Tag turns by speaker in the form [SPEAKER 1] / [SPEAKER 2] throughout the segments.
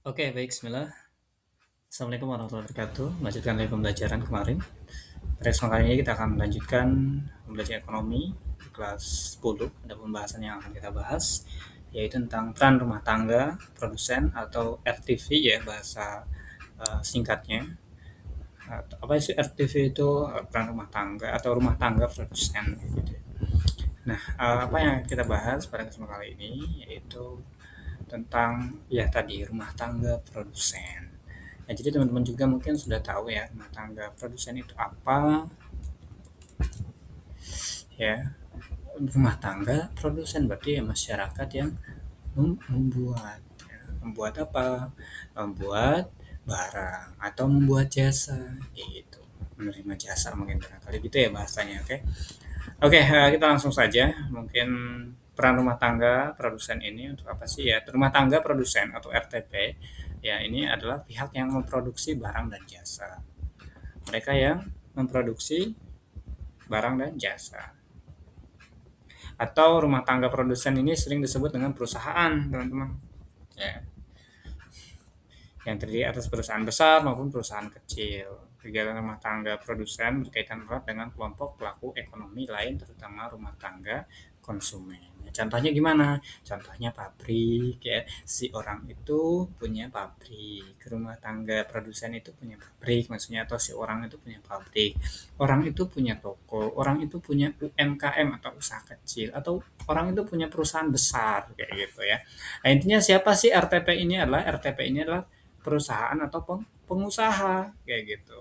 [SPEAKER 1] Oke, baik, bismillah. Assalamualaikum warahmatullahi wabarakatuh. Melanjutkan dari pembelajaran kemarin. Pada kesempatan kali ini kita akan melanjutkan pembelajaran ekonomi di kelas 10. Ada pembahasan yang akan kita bahas, yaitu tentang peran rumah tangga, produsen atau RTV ya bahasa singkatnya. Apa sih RTV itu? Peran rumah tangga atau rumah tangga produsen gitu. Nah, apa yang kita bahas pada kesempatan kali ini yaitu tentang ya tadi rumah tangga produsen. Nah, jadi teman-teman juga mungkin sudah tahu ya rumah tangga produsen itu apa ya. Rumah tangga produsen berarti ya masyarakat yang membuat membuat apa? Membuat barang atau membuat jasa kayak gitu. Menerima jasa mungkin barangkali gitu ya bahasanya, oke. Oke, kita langsung saja. Mungkin peran rumah tangga produsen ini untuk apa sih ya? Rumah tangga produsen atau RTP ya ini adalah pihak yang memproduksi barang dan jasa. Mereka yang memproduksi barang dan jasa. Atau rumah tangga produsen ini sering disebut dengan perusahaan, teman-teman. Ya, yang terdiri atas perusahaan besar maupun perusahaan kecil. Kegiatan rumah tangga produsen berkaitan erat dengan kelompok pelaku ekonomi lain, terutama rumah tangga konsumen. Ya, contohnya gimana? Contohnya pabrik ya. Si orang itu punya pabrik, rumah tangga produsen itu punya pabrik, maksudnya atau si orang itu punya pabrik. Orang itu punya toko, orang itu punya UMKM atau usaha kecil, atau orang itu punya perusahaan besar kayak gitu ya. Nah, intinya siapa sih RTP ini adalah RTP ini adalah perusahaan atau pengusaha kayak gitu.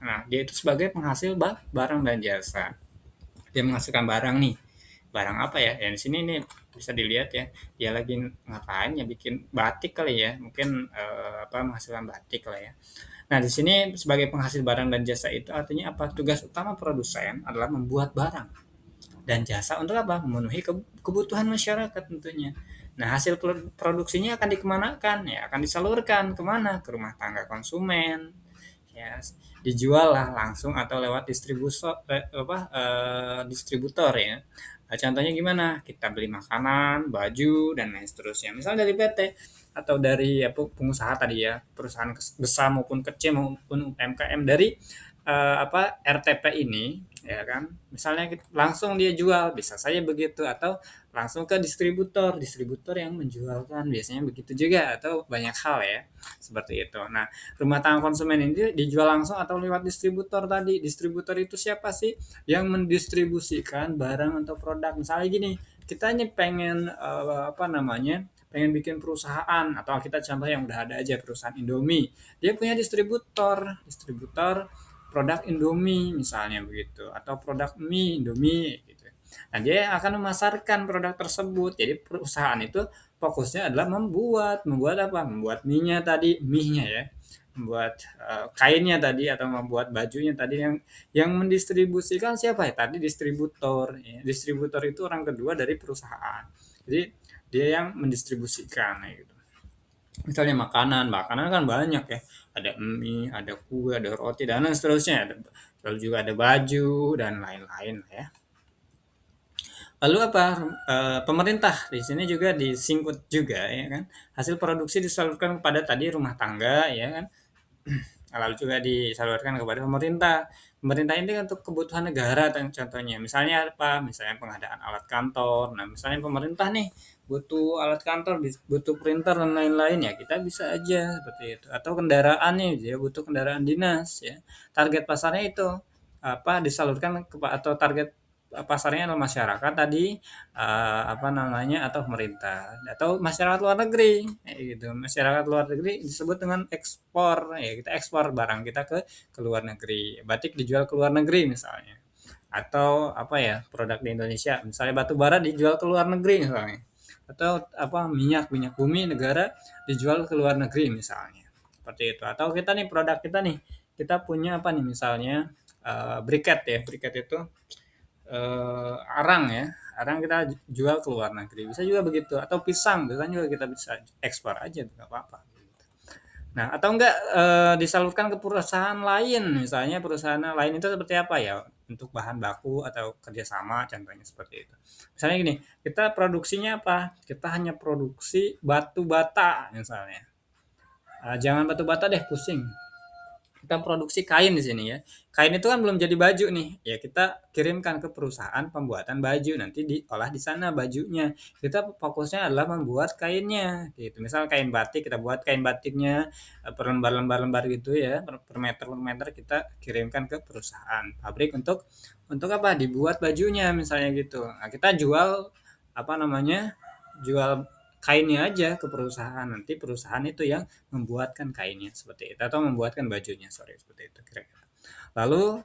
[SPEAKER 1] Nah, dia itu sebagai penghasil barang dan jasa. Dia menghasilkan barang nih. Barang apa ya? Ya di sini nih bisa dilihat ya. Dia lagi ngapain ya bikin batik kali ya. Mungkin apa menghasilkan batik lah ya. Nah, di sini sebagai penghasil barang dan jasa itu artinya apa? Tugas utama produsen adalah membuat barang dan jasa untuk apa? Memenuhi kebutuhan masyarakat tentunya. Nah, hasil produksinya akan dikemanakan? Ya, akan disalurkan kemana? Ke rumah tangga konsumen. Ya, dijual lah langsung atau lewat distributor ya. Nah, contohnya gimana? Kita beli makanan, baju, dan lain seterusnya. Misalnya dari PT atau dari apa, pengusaha tadi ya, perusahaan besar maupun kecil maupun UMKM dari RTP ini ya kan misalnya langsung dia jual bisa saja begitu atau langsung ke distributor yang menjualkan biasanya begitu juga atau banyak hal ya seperti itu. Nah, rumah tangga konsumen ini dijual langsung atau lewat distributor tadi. Distributor itu siapa sih yang mendistribusikan barang atau produk? Misalnya gini, kita ini pengen apa namanya pengen bikin perusahaan atau kita contoh yang udah ada aja perusahaan Indomie, dia punya distributor produk Indomie misalnya begitu atau produk mie Indomie gitu. Nah, dia yang akan memasarkan produk tersebut. Jadi perusahaan itu fokusnya adalah membuat apa? Membuat mie-nya tadi, mie-nya ya. Membuat kainnya tadi atau membuat bajunya tadi yang mendistribusikan siapa ya? Tadi distributor ya. Distributor itu orang kedua dari perusahaan. Jadi dia yang mendistribusikan ya gitu. Misalnya makanan kan banyak ya. Ada mie, ada kue, ada roti, dan lain seterusnya. Lalu juga ada baju dan lain-lain ya. Lalu apa? Pemerintah di sini juga disingkut juga ya kan. Hasil produksi disalurkan kepada tadi rumah tangga ya kan. Lalu juga disalurkan kepada pemerintah. Pemerintah ini untuk kebutuhan negara contohnya. Misalnya apa? Misalnya pengadaan alat kantor. Nah, misalnya pemerintah nih butuh alat kantor, butuh printer dan lain-lain ya kita bisa aja seperti itu. Atau kendaraan nih, dia butuh kendaraan dinas ya. Target pasarnya itu apa disalurkan ke atau target pasarnya adalah masyarakat tadi apa namanya atau pemerintah atau masyarakat luar negeri gitu. Masyarakat luar negeri disebut dengan ekspor ya, kita ekspor barang kita ke luar negeri, batik dijual ke luar negeri misalnya, atau apa ya produk di Indonesia misalnya batu bara dijual ke luar negeri misalnya, atau apa minyak minyak bumi negara dijual ke luar negeri misalnya seperti itu. Atau kita nih produk kita nih kita punya apa nih misalnya briket ya, briket itu arang ya, arang kita jual ke luar negeri bisa juga begitu, atau pisang juga kita bisa ekspor aja nggak apa-apa. Nah, atau enggak disalurkan ke perusahaan lain, misalnya perusahaan lain itu seperti apa ya untuk bahan baku atau kerjasama contohnya seperti itu. Misalnya gini, kita produksinya apa? Kita hanya produksi batu bata misalnya. Jangan batu bata deh, pusing. Kita produksi kain di sini ya. Kain itu kan belum jadi baju nih. Ya kita kirimkan ke perusahaan pembuatan baju. Nanti diolah di sana bajunya. Kita fokusnya adalah membuat kainnya. Gitu. Misal kain batik, kita buat kain batiknya per lembar-lembar gitu ya, per meter per meter kita kirimkan ke perusahaan pabrik untuk apa? Dibuat bajunya misalnya gitu. Nah, kita jual apa namanya? Jual kainnya aja ke perusahaan. Nanti perusahaan itu yang membuatkan kainnya seperti itu atau membuatkan bajunya, sorry, seperti itu kira-kira. Lalu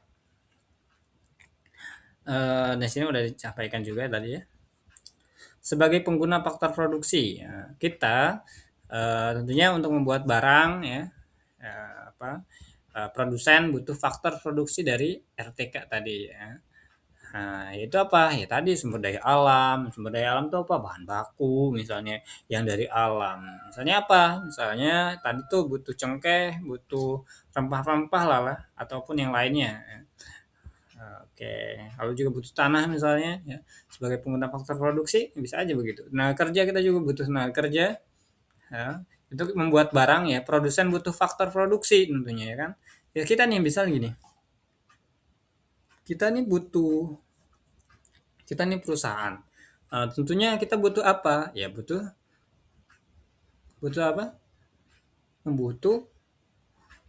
[SPEAKER 1] di sini udah disampaikan juga tadi ya. Sebagai pengguna faktor produksi, ya, kita tentunya untuk membuat barang ya, apa, produsen butuh faktor produksi dari RTK tadi ya. Nah, itu apa? Ya tadi sumber daya alam. Sumber daya alam itu apa? Bahan baku misalnya yang dari alam. Misalnya apa? Misalnya tadi tuh butuh cengkeh, butuh rempah-rempah lah ataupun yang lainnya. Oke, lalu juga butuh tanah misalnya ya. Sebagai pengguna faktor produksi bisa aja begitu. Nah, kerja kita juga butuh tenaga kerja ya. Itu membuat barang ya, produsen butuh faktor produksi tentunya ya kan. Ya kita nih misal gini. Kita nih butuh kita nih perusahaan. Tentunya kita butuh apa? Ya butuh butuh apa? Membutuh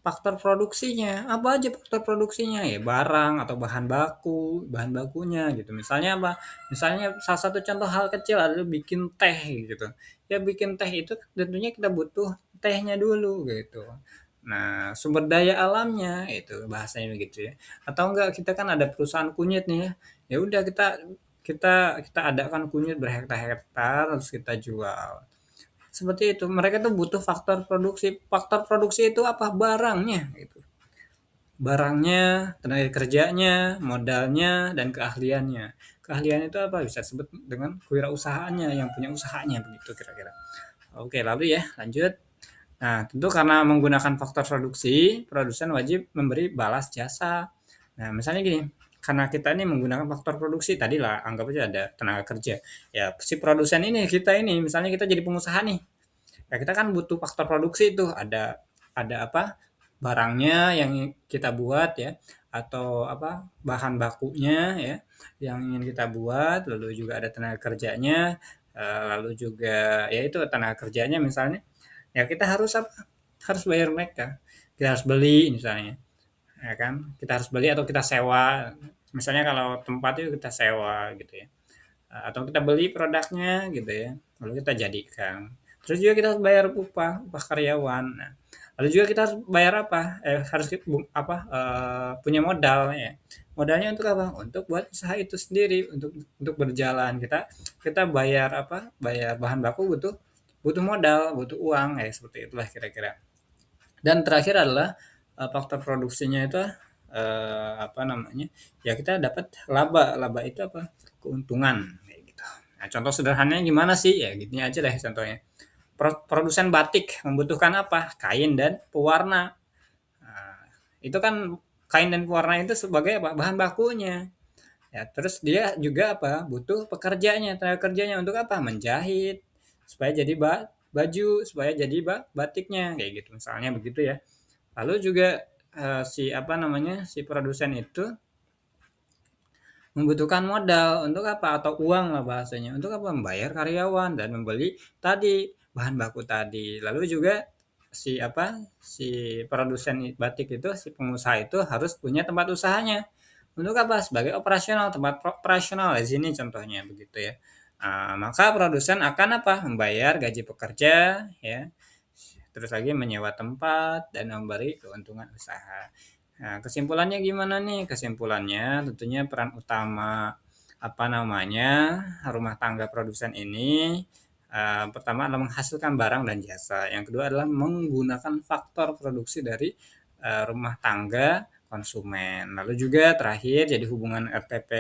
[SPEAKER 1] faktor produksinya. Apa aja faktor produksinya? Ya barang atau bahan bakunya gitu. Misalnya apa? Misalnya salah satu contoh hal kecil adalah bikin teh gitu. Ya bikin teh itu tentunya kita butuh tehnya dulu gitu. Nah, sumber daya alamnya itu bahasanya begitu ya. Atau enggak kita kan ada perusahaan kunyit nih ya. Ya udah kita adakan kunyit berhektar-hektar terus kita jual. Seperti itu. Mereka tuh butuh faktor produksi. Faktor produksi itu apa? Barangnya gitu. Barangnya, tenaga kerjanya, modalnya, dan keahliannya. Keahlian itu apa? Bisa disebut dengan kewirausahaannya, yang punya usahanya begitu kira-kira. Oke, lalu ya, lanjut. Nah, tentu karena menggunakan faktor produksi, produsen wajib memberi balas jasa. Nah, misalnya gini, karena kita ini menggunakan faktor produksi, tadi lah anggap aja ada tenaga kerja. Ya, si produsen ini, kita ini, misalnya kita jadi pengusaha nih, ya kita kan butuh faktor produksi itu, ada apa? Barangnya yang kita buat ya, atau apa? Bahan bakunya ya, yang ingin kita buat, lalu juga ada tenaga kerjanya, lalu juga ya itu tenaga kerjanya misalnya ya kita harus apa? Harus bayar mereka. Kita harus beli misalnya, ya kan? Kita harus beli atau kita sewa. Misalnya kalau tempat itu kita sewa gitu ya. Atau kita beli produknya gitu ya. Lalu kita jadikan. Terus juga kita harus bayar upah karyawan. Nah, lalu juga kita harus bayar apa? Harus punya modal ya. Modalnya untuk apa? Untuk buat usaha itu sendiri, untuk berjalan. Kita bayar apa? Bayar bahan baku butuh butuh modal, butuh uang, ya seperti itulah kira-kira. Dan terakhir adalah faktor produksinya itu apa namanya? Ya kita dapat laba. Laba itu apa? Keuntungan kayak gitu. Nah, contoh sederhananya gimana sih? Ya gini aja deh contohnya. Produsen batik membutuhkan apa? Kain dan pewarna. Nah, itu kan kain dan pewarna itu sebagai apa? Bahan bakunya. Ya, terus dia juga apa? Butuh pekerjanya, tenaga kerjanya untuk apa? Menjahit supaya jadi baju, supaya jadi batiknya kayak gitu misalnya begitu ya. Lalu juga si apa namanya? Si produsen itu membutuhkan modal untuk apa? Atau uang lah bahasanya. Untuk apa? Membayar karyawan dan membeli tadi bahan baku tadi. Lalu juga si apa? Si produsen batik itu, si pengusaha itu harus punya tempat usahanya. Untuk apa? Sebagai operasional, tempat operasional di sini contohnya begitu ya. Maka produsen akan apa? Membayar gaji pekerja ya. Terus lagi menyewa tempat dan memberi keuntungan usaha. Nah, kesimpulannya gimana nih? Kesimpulannya tentunya peran utama apa namanya rumah tangga produsen ini pertama adalah menghasilkan barang dan jasa. Yang kedua adalah menggunakan faktor produksi dari rumah tangga konsumen. Lalu juga terakhir jadi hubungan RTP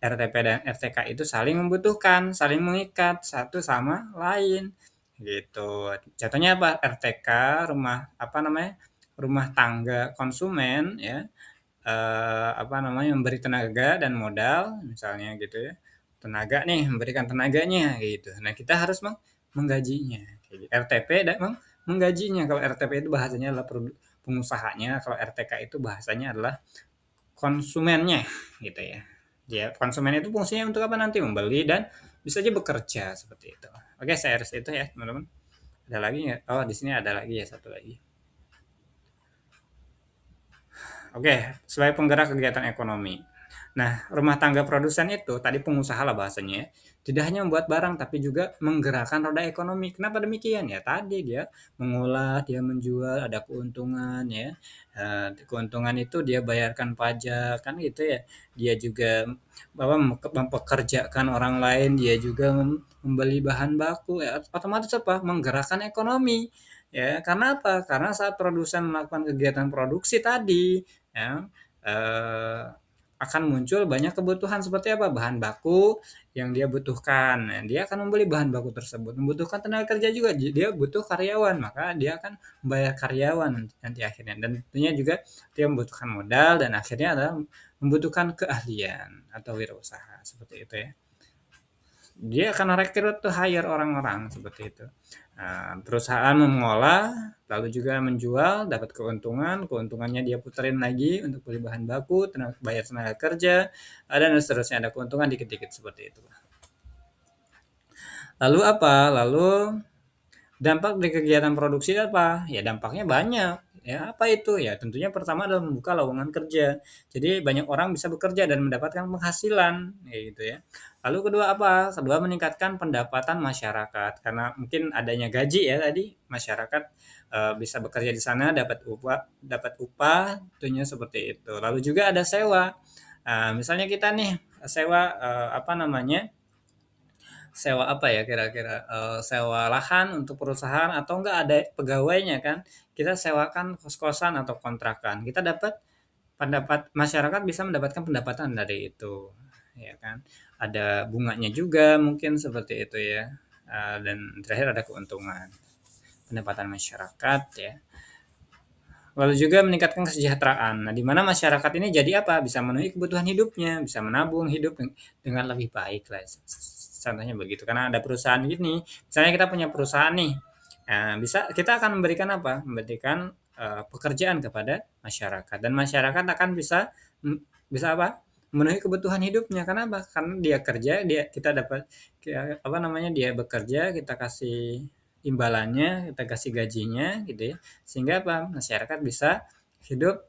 [SPEAKER 1] dan RTK itu saling membutuhkan, saling mengikat satu sama lain gitu. Contohnya apa? RTK rumah apa namanya? Rumah tangga konsumen ya apa namanya, memberi tenaga dan modal misalnya gitu ya. Tenaga nih, memberikan tenaganya gitu. Nah, kita harus menggajinya. RTP dan menggajinya. Kalau RTP itu bahasanya adalah pengusahanya, kalau RTK itu bahasanya adalah konsumennya gitu ya. Dia konsumen itu fungsinya untuk apa nanti? Membeli dan bisa aja bekerja seperti itu. Oke, saya rasa itu ya, teman-teman. Ada lagi nggak? Oh, di sini ada lagi ya satu lagi. Oke, sebagai penggerak kegiatan ekonomi. Nah, rumah tangga produsen itu tadi pengusaha lah bahasanya ya, tidak hanya membuat barang tapi juga menggerakkan roda ekonomi. Kenapa demikian? Ya tadi dia mengolah, dia menjual, ada keuntungan ya. Keuntungan itu dia bayarkan pajak kan gitu ya. Dia juga bahwa mempekerjakan orang lain, dia juga membeli bahan baku ya, otomatis apa? Menggerakkan ekonomi. Ya, karena apa? Karena saat produsen melakukan kegiatan produksi tadi ya, eee, akan muncul banyak kebutuhan seperti apa, bahan baku yang dia butuhkan. Nah, dia akan membeli bahan baku tersebut, membutuhkan tenaga kerja juga, dia butuh karyawan, maka dia akan membayar karyawan nanti akhirnya dan tentunya juga dia membutuhkan modal dan akhirnya adalah membutuhkan keahlian atau wirausaha, seperti itu ya. Dia akan rekrut tuh hire orang-orang seperti itu. Perusahaan mengolah, lalu juga menjual, dapat keuntungan, keuntungannya dia puterin lagi untuk beli bahan baku, bayar tenaga kerja, dan seterusnya ada keuntungan dikit-dikit seperti itu. Lalu apa? Lalu dampak dari kegiatan produksi apa? Ya dampaknya banyak. Ya apa itu? Ya tentunya pertama adalah membuka lowongan kerja. Jadi banyak orang bisa bekerja dan mendapatkan penghasilan, kayak gitu ya. Lalu kedua apa? Kedua meningkatkan pendapatan masyarakat karena mungkin adanya gaji ya tadi masyarakat bisa bekerja di sana dapat upah tentunya seperti itu. Lalu juga ada sewa. Misalnya kita nih sewa apa namanya? Sewa apa ya kira-kira, sewa lahan untuk perusahaan atau enggak ada pegawainya kan, kita sewakan kos-kosan atau kontrakan, kita masyarakat bisa mendapatkan pendapatan dari itu, ya kan. Ada bunganya juga mungkin seperti itu ya, dan terakhir ada keuntungan, pendapatan masyarakat ya. Lalu juga meningkatkan kesejahteraan. Nah, di mana masyarakat ini jadi apa? Bisa memenuhi kebutuhan hidupnya, bisa menabung hidup dengan lebih baik lah. Contohnya begitu. Karena ada perusahaan gini, misalnya kita punya perusahaan nih, bisa kita akan memberikan apa? Memberikan pekerjaan kepada masyarakat dan masyarakat akan bisa apa? Memenuhi kebutuhan hidupnya. Karena apa? Karena dia kerja, kita dapat apa namanya? Dia bekerja, kita kasih imbalannya, kita kasih gajinya gitu ya. Sehingga apa? Masyarakat bisa hidup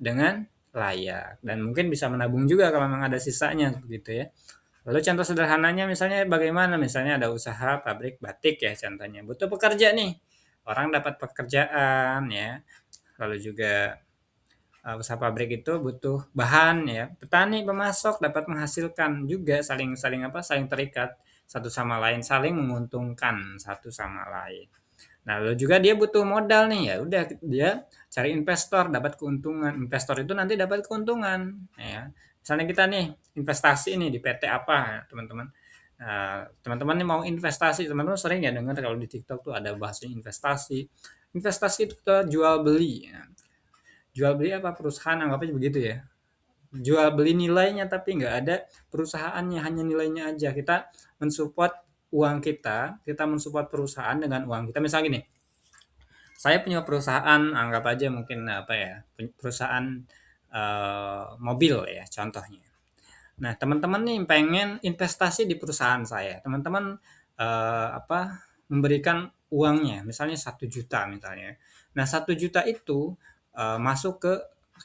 [SPEAKER 1] dengan layak dan mungkin bisa menabung juga kalau memang ada sisanya gitu ya. Lalu contoh sederhananya misalnya bagaimana? Misalnya ada usaha pabrik batik ya contohnya, butuh pekerja nih. Orang dapat pekerjaan ya. Lalu juga usaha pabrik itu butuh bahan ya. Petani pemasok dapat menghasilkan juga saling saling apa? Saling terikat satu sama lain, saling menguntungkan satu sama lain. Nah, lalu juga dia butuh modal nih, ya udah dia cari investor, dapat keuntungan. Investor itu nanti dapat keuntungan, ya. Misalnya kita nih investasi nih di PT apa, ya, teman-teman. Nah, teman-teman nih mau investasi, teman-teman sering ya dengar kalau di TikTok tuh ada bahasanya investasi. Investasi itu kita jual beli. Ya. Jual beli apa perusahaan anggapnya begitu ya. Jual beli nilainya tapi nggak ada perusahaannya, hanya nilainya aja. Kita mensupport uang kita mensupport perusahaan dengan uang kita. Misalnya gini, saya punya perusahaan, anggap aja mungkin apa ya, perusahaan mobil ya contohnya. Nah, teman-teman nih pengen investasi di perusahaan saya. Teman-teman apa memberikan uangnya, misalnya 1 juta misalnya. Nah, 1 juta itu masuk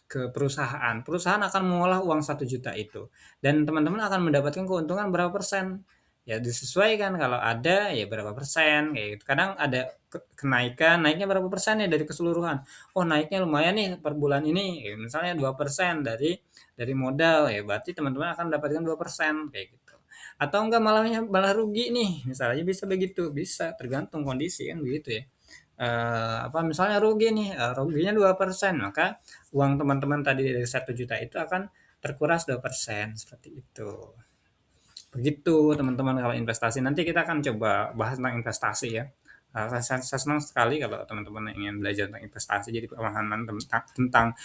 [SPEAKER 1] ke perusahaan. Perusahaan akan mengolah uang 1 juta itu. Dan teman-teman akan mendapatkan keuntungan berapa persen. Ya disesuaikan kalau ada ya berapa persen kayak gitu. Kadang ada kenaikan, naiknya berapa persen ya dari keseluruhan. Oh, naiknya lumayan nih per bulan ini, ya, misalnya 2% dari modal ya berarti teman-teman akan mendapatkan 2% kayak gitu. Atau enggak malah rugi nih, misalnya bisa begitu, bisa tergantung kondisi kan begitu ya. Apa misalnya rugi nih, ruginya 2% maka uang teman-teman tadi dari 1 juta itu akan terkuras 2% seperti itu. Begitu teman-teman kalau investasi. Nanti kita akan coba bahas tentang investasi ya. Saya senang sekali kalau teman-teman ingin belajar tentang investasi, jadi pemahaman tentang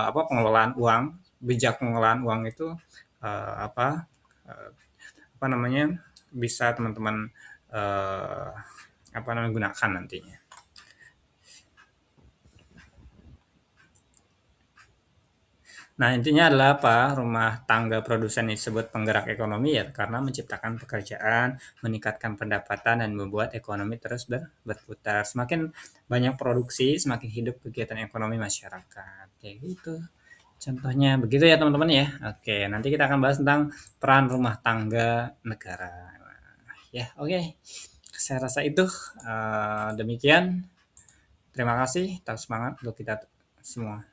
[SPEAKER 1] apa pengelolaan uang, bijak pengelolaan uang itu apa eh, apa namanya bisa teman-teman apa namanya gunakan nantinya. Nah, intinya adalah apa? Rumah tangga produsen disebut penggerak ekonomi ya karena menciptakan pekerjaan, meningkatkan pendapatan dan membuat ekonomi terus berputar. Semakin banyak produksi, semakin hidup kegiatan ekonomi masyarakat. Kayak gitu. Contohnya begitu ya teman-teman ya. Oke, nanti kita akan bahas tentang peran rumah tangga negara. Ya, oke. Saya rasa itu demikian. Terima kasih, tetap semangat untuk kita semua.